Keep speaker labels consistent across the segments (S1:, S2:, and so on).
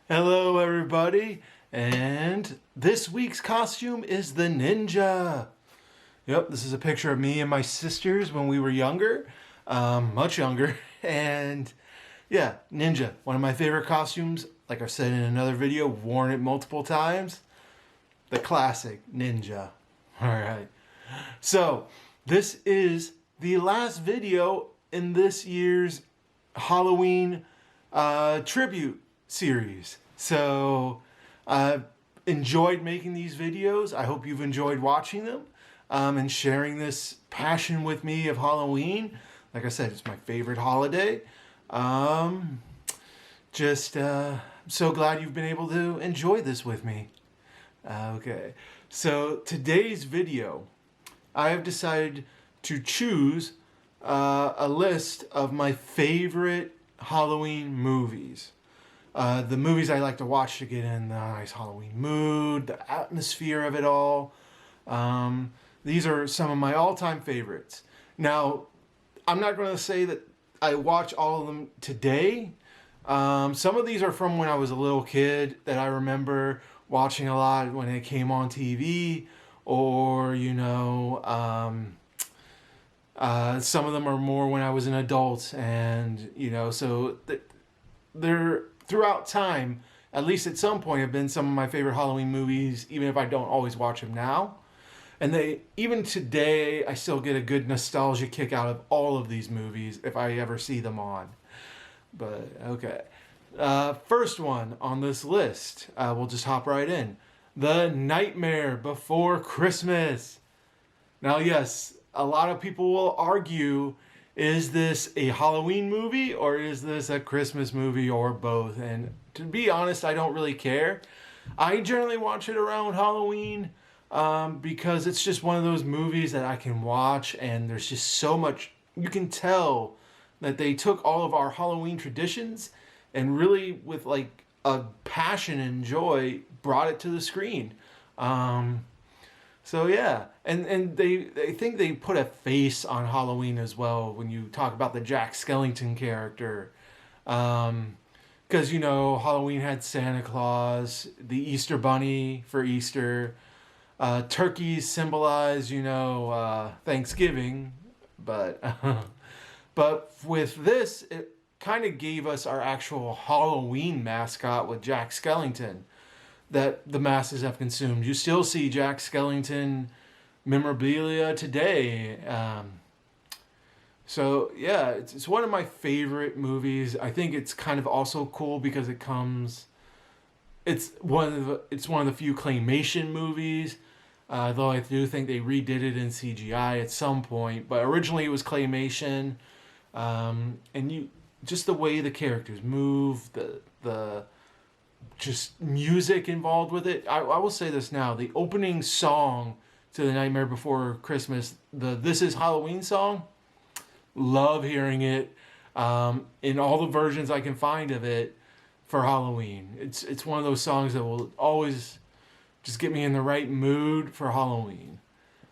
S1: Hello, everybody, and this week's costume is the ninja. Yep, this is a picture of me and my sisters when we were younger, much younger, and yeah, ninja, one of my favorite costumes. Like I said in another video, worn it multiple times. The classic ninja. All right, so this is the last video in this year's Halloween tribute series. So I've enjoyed making these videos. I hope you've enjoyed watching them and sharing this passion with me of Halloween. Like I said, it's my favorite holiday. I'm so glad you've been able to enjoy this with me. Okay, so today's video, I have decided to choose a list of my favorite Halloween movies. The movies I like to watch to get in the nice Halloween mood, the atmosphere of it all. These are some of my all-time favorites. Now, I'm not going to say that I watch all of them today. Some of these are from when I was a little kid that I remember watching a lot when it came on TV, or, some of them are more when I was an adult, and, so they're throughout time, at least at some point, have been some of my favorite Halloween movies, even if I don't always watch them now. And even today, I still get a good nostalgia kick out of all of these movies if I ever see them on. But, okay. First one on this list, we'll just hop right in. The Nightmare Before Christmas. Now, yes, a lot of people will argue, is this a Halloween movie or is this a Christmas movie or both? And to be honest, I don't really care. I generally watch it around Halloween because it's just one of those movies that I can watch, and there's just so much. You can tell that they took all of our Halloween traditions and really, with like a passion and joy, brought it to the screen. So yeah, and they think they put a face on Halloween as well when you talk about the Jack Skellington character. Because, Halloween had Santa Claus, the Easter Bunny for Easter. Turkeys symbolize, Thanksgiving. But, but with this, it kind of gave us our actual Halloween mascot with Jack Skellington that the masses have consumed. You still see Jack Skellington memorabilia today. So yeah, it's one of my favorite movies. I think it's kind of also cool because it's one of the few claymation movies. Though I do think they redid it in CGI at some point, but originally it was claymation. And just the way the characters move, the just music involved with it. I will say this now. The opening song to The Nightmare Before Christmas, the This Is Halloween song, love hearing it in all the versions I can find of it for Halloween. It's one of those songs that will always just get me in the right mood for Halloween.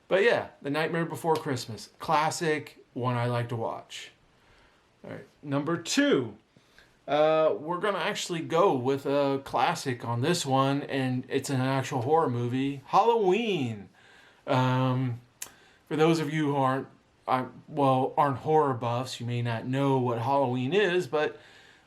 S1: But yeah, The Nightmare Before Christmas, classic, one I like to watch. All right, number 2. We're going to actually go with a classic on this one, and it's an actual horror movie, Halloween. For those of you who aren't horror buffs, you may not know what Halloween is, but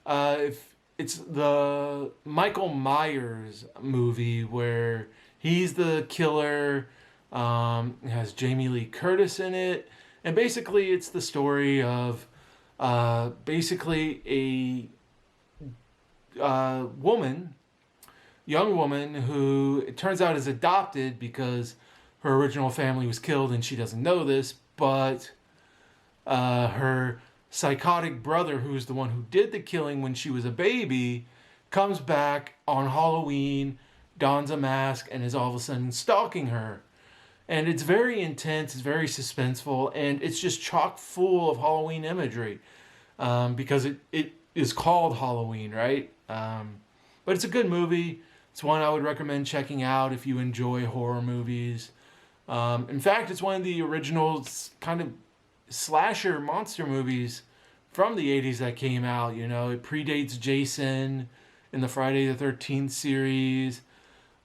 S1: if it's the Michael Myers movie where he's the killer, it has Jamie Lee Curtis in it, and basically it's the story of basically a young woman who it turns out is adopted because her original family was killed and she doesn't know this, but her psychotic brother, who's the one who did the killing when she was a baby, comes back on Halloween, dons a mask, and is all of a sudden stalking her. And it's very intense, it's very suspenseful, and it's just chock full of Halloween imagery because it is called Halloween, right? But it's a good movie. It's one I would recommend checking out if you enjoy horror movies. In fact, it's one of the original kind of slasher monster movies from the 80s that came out. It predates Jason in the Friday the 13th series.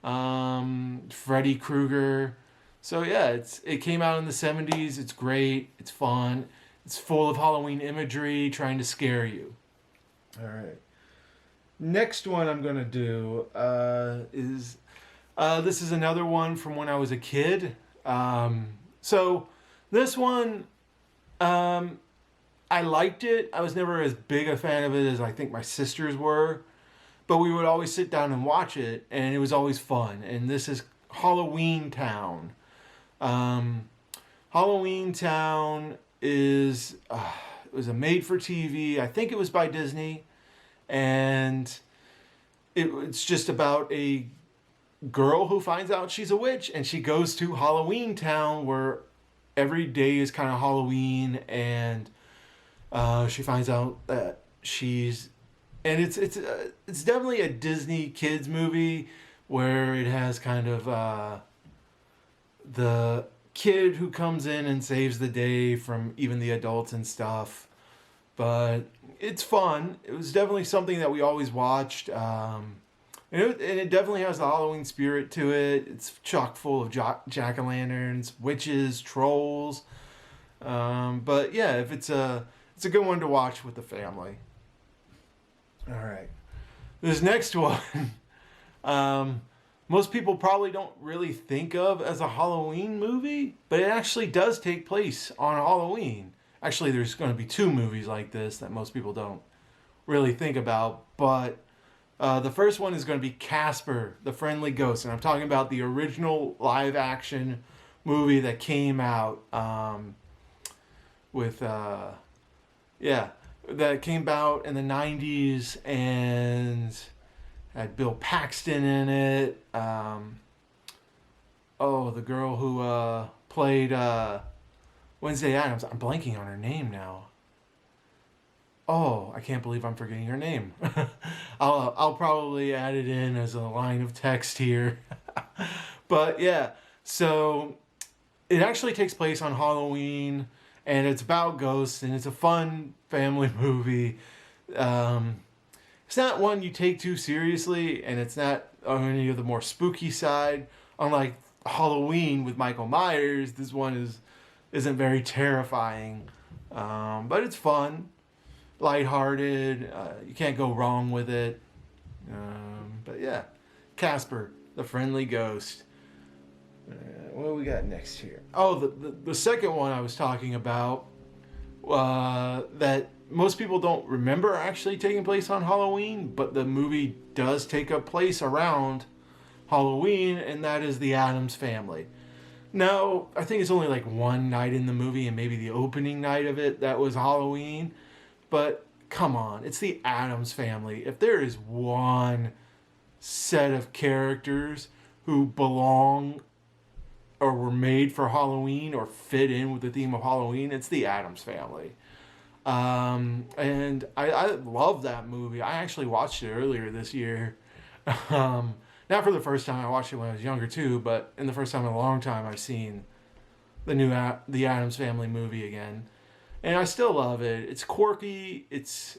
S1: Freddy Krueger. So yeah, it came out in the 70s. It's great. It's fun. It's full of Halloween imagery trying to scare you. All right. Next one I'm going to do is this is another one from when I was a kid. So this one, I liked it. I was never as big a fan of it as I think my sisters were. But we would always sit down and watch it, and it was always fun. And this is Halloween Town. Halloween Town is it was a made-for-TV. I think it was by Disney, and it's just about a girl who finds out she's a witch, and she goes to Halloween Town, where every day is kind of Halloween, and she finds out that she's. And it's definitely a Disney kids movie where it has kind of the kid who comes in and saves the day from even the adults and stuff. But it's fun. It was definitely something that we always watched. And it definitely has the Halloween spirit to it. It's chock full of jack-o'-lanterns, witches, trolls. But yeah, if it's a good one to watch with the family. All right. This next one, most people probably don't really think of as a Halloween movie, but it actually does take place on Halloween. Actually, there's going to be 2 movies like this that most people don't really think about, but the first one is going to be Casper, the Friendly Ghost, and I'm talking about the original live-action movie that came out that came out in the 90s and had Bill Paxton in it. The girl who played Wednesday Addams. I'm blanking on her name now. Oh, I can't believe I'm forgetting her name. I'll probably add it in as a line of text here. But yeah, so it actually takes place on Halloween, and it's about ghosts, and it's a fun family movie. It's not one you take too seriously, and it's not on any of the more spooky side. Unlike Halloween with Michael Myers, this one isn't very terrifying, but it's fun, lighthearted. You can't go wrong with it. But yeah, Casper, the Friendly Ghost. What do we got next here? Oh, the second one I was talking about that most people don't remember actually taking place on Halloween, but the movie does take a place around Halloween, and that is the Addams Family. Now, I think it's only like one night in the movie, and maybe the opening night of it that was Halloween, but come on, it's the Addams Family. If there is one set of characters who belong or were made for Halloween or fit in with the theme of Halloween, it's the Addams Family. And I love that movie. I actually watched it earlier this year. Not for the first time. I watched it when I was younger too, but in the first time in a long time I've seen the Addams Family movie again. And I still love it. It's quirky, it's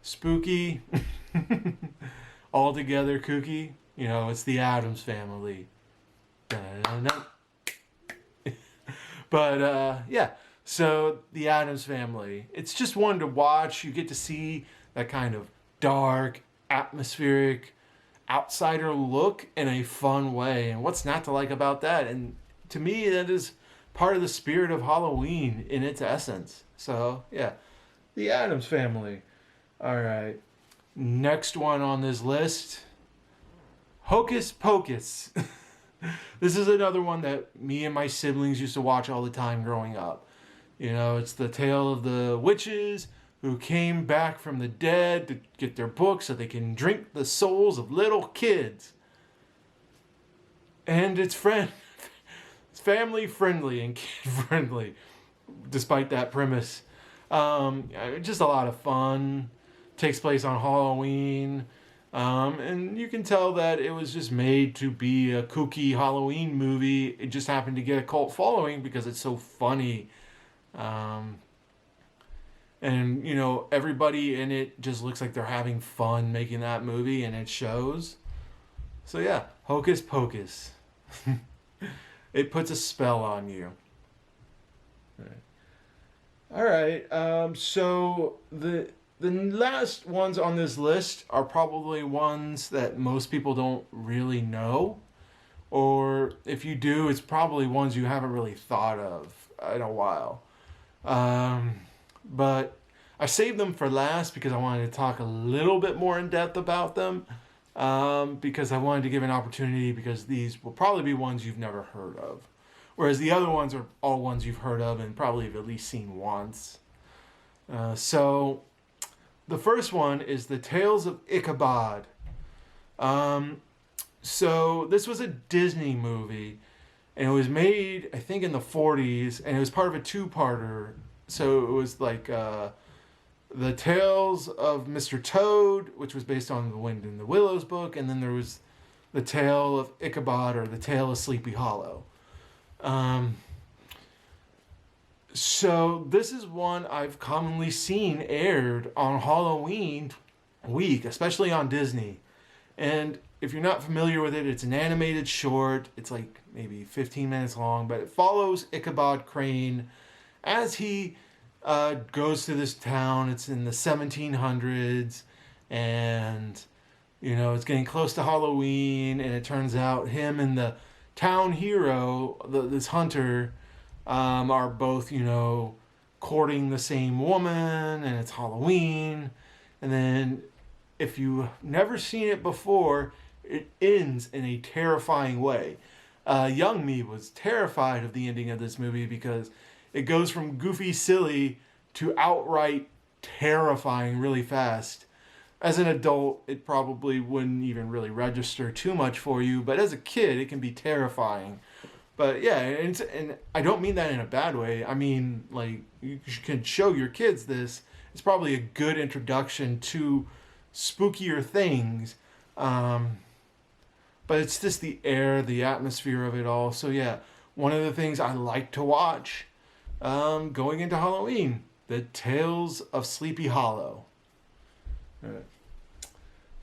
S1: spooky, altogether kooky. You know, it's the Addams Family. But yeah, so the Addams Family, it's just one to watch. You get to see that kind of dark, atmospheric, outsider look in a fun way, and what's not to like about that? And to me, that is part of the spirit of Halloween in its essence. So yeah, the Addams Family. All right, next one on this list, Hocus Pocus. This is another one that me and my siblings used to watch all the time growing up. You know, it's the tale of the witches who came back from the dead to get their books so they can drink the souls of little kids. And it's family friendly and kid friendly, despite that premise. Just a lot of fun. Takes place on Halloween. And you can tell that it was just made to be a kooky Halloween movie. It just happened to get a cult following because it's so funny. And, everybody in it just looks like they're having fun making that movie, and it shows. So, yeah, Hocus Pocus. It puts a spell on you. All right. So the last ones on this list are probably ones that most people don't really know, or if you do, it's probably ones you haven't really thought of in a while. Um, but I saved them for last because I wanted to talk a little bit more in depth about them. Because I wanted to give an opportunity because these will probably be ones you've never heard of. Whereas the other ones are all ones you've heard of and probably have at least seen once. So the first one is the Tales of Ichabod. So this was a Disney movie, and it was made, I think, in the 40s, and it was part of a two-parter. So it was like the Tales of Mr. Toad, which was based on the Wind in the Willows book, and then there was the Tale of Ichabod, or the Tale of Sleepy Hollow. So this is one I've commonly seen aired on Halloween week, especially on Disney. And if you're not familiar with it, it's an animated short. It's like maybe 15 minutes long, but it follows Ichabod Crane as he goes to this town. It's in the 1700s, and it's getting close to Halloween, and it turns out him and the town hero, this hunter, are both courting the same woman, and it's Halloween. And then, if you've never seen it before, it ends in a terrifying way. Young me was terrified of the ending of this movie because it goes from goofy, silly to outright terrifying really fast. As an adult, it probably wouldn't even really register too much for you, but as a kid, it can be terrifying. But yeah, and I don't mean that in a bad way. I mean, like, you can show your kids this. It's probably a good introduction to spookier things. But it's just the air, the atmosphere of it all. So yeah, one of the things I like to watch going into Halloween, the Tales of Sleepy Hollow.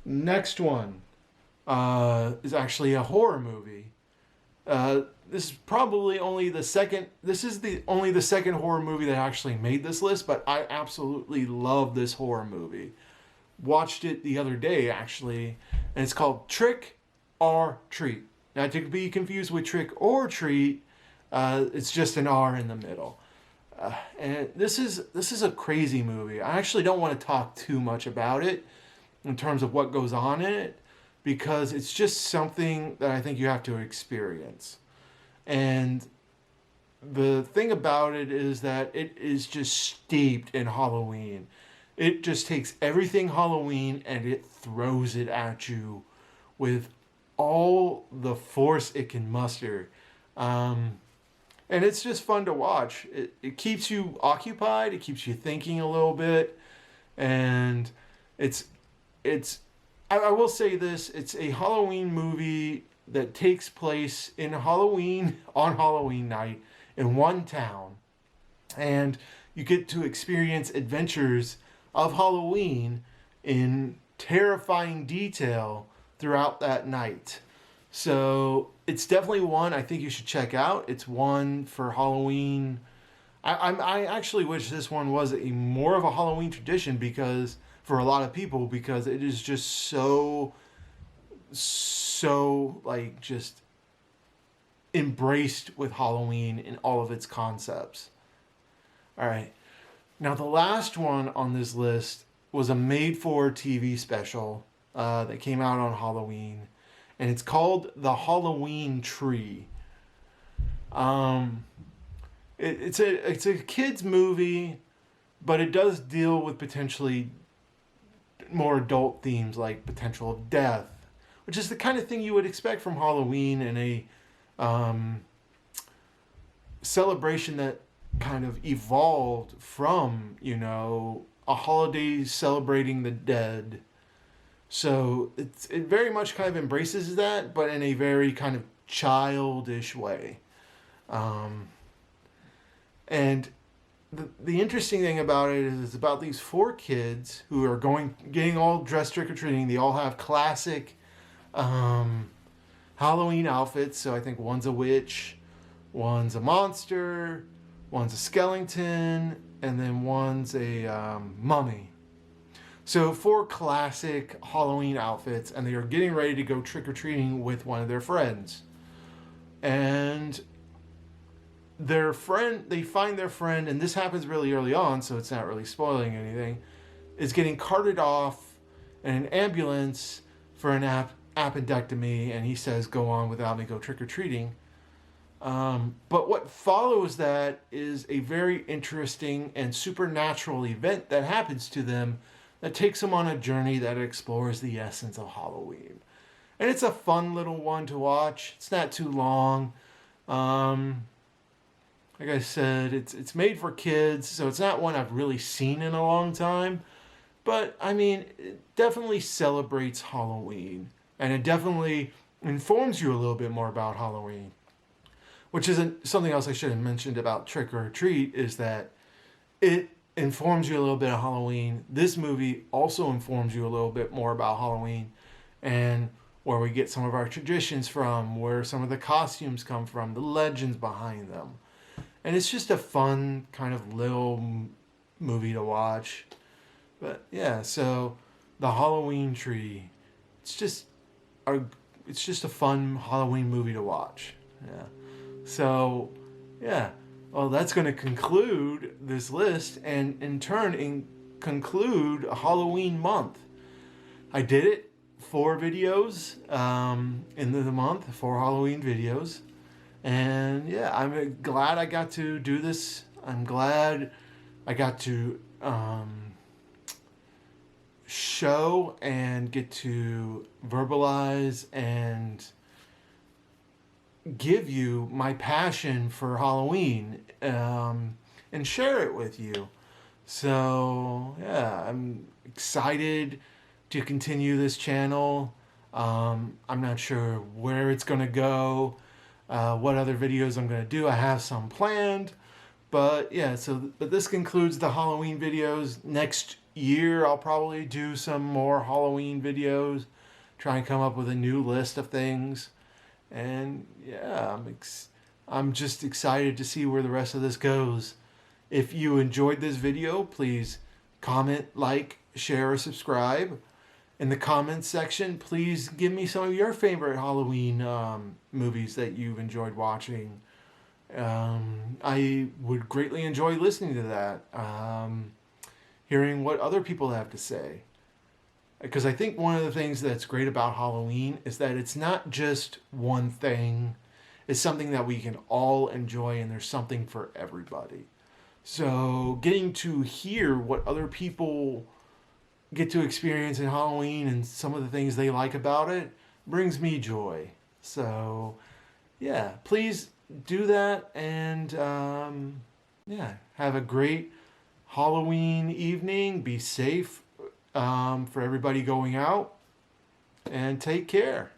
S1: Next one is actually a horror movie. This is probably only the second. This is only the second horror movie that actually made this list, but I absolutely love this horror movie. Watched it the other day actually, and it's called Trick or Treat. Not to be confused with Trick or Treat. It's just an R in the middle. And this is a crazy movie. I actually don't want to talk too much about it in terms of what goes on in it, because it's just something that I think you have to experience. And the thing about it is that it is just steeped in Halloween. It just takes everything Halloween and it throws it at you with all the force it can muster. And it's just fun to watch. It keeps you occupied. It keeps you thinking a little bit. And I will say this, it's a Halloween movie that takes place on Halloween night in one town. And you get to experience adventures of Halloween in terrifying detail throughout that night. So it's definitely one I think you should check out. It's one for Halloween. I actually wish this one was more of a Halloween tradition, because for a lot of people, because it is just so like just embraced with Halloween in all of its concepts. All right. Now the last one on this list was a made-for TV special that came out on Halloween, and it's called The Halloween Tree. It's a kids movie, but it does deal with potentially more adult themes like potential of death, which is the kind of thing you would expect from Halloween, and a celebration that kind of evolved from, a holiday celebrating the dead. So it very much kind of embraces that, but in a very kind of childish way. And the interesting thing about it is it's about these four kids who are getting all dressed trick or treating. They all have classic um, Halloween outfits. So I think one's a witch, one's a monster, one's a skeleton, and then one's a mummy. So four classic Halloween outfits, and they are getting ready to go trick or treating with one of their friends. And they find their friend, and this happens really early on, so it's not really spoiling anything, is getting carted off in an ambulance for an appendectomy, and he says, "Go on without me, go trick or treating." But what follows that is a very interesting and supernatural event that happens to them that takes them on a journey that explores the essence of Halloween. And it's a fun little one to watch. It's not too long. Like I said, it's made for kids, so it's not one I've really seen in a long time. But, I mean, it definitely celebrates Halloween. And it definitely informs you a little bit more about Halloween. Which isn't something else I should have mentioned about Trick or Treat, is that it informs you a little bit of Halloween. This movie also informs you a little bit more about Halloween and where we get some of our traditions from, where some of the costumes come from, the legends behind them. And it's just a fun kind of little movie to watch. But yeah, so the Halloween Tree, it's just a fun Halloween movie to watch. Yeah. So, yeah. Well, that's going to conclude this list and in turn conclude a Halloween month. I did it, 4 videos in the month, 4 Halloween videos. And yeah, I'm glad I got to do this. I'm glad I got to show and get to verbalize and give you my passion for Halloween and share it with you. So yeah, I'm excited to continue this channel. I'm not sure where it's gonna go, what other videos I'm gonna do. I have some planned, but yeah. But this concludes the Halloween videos. Next year, I'll probably do some more Halloween videos. Try and come up with a new list of things. And yeah, I'm just excited to see where the rest of this goes. If you enjoyed this video, please comment, like, share, or subscribe. In the comments section, please give me some of your favorite Halloween movies that you've enjoyed watching. I would greatly enjoy listening to that, hearing what other people have to say. Because I think one of the things that's great about Halloween is that it's not just one thing. It's something that we can all enjoy, and there's something for everybody. So getting to hear what other people get to experience in Halloween and some of the things they like about it brings me joy. So yeah, please do that, and yeah, have a great Halloween evening. Be safe for everybody going out, and take care.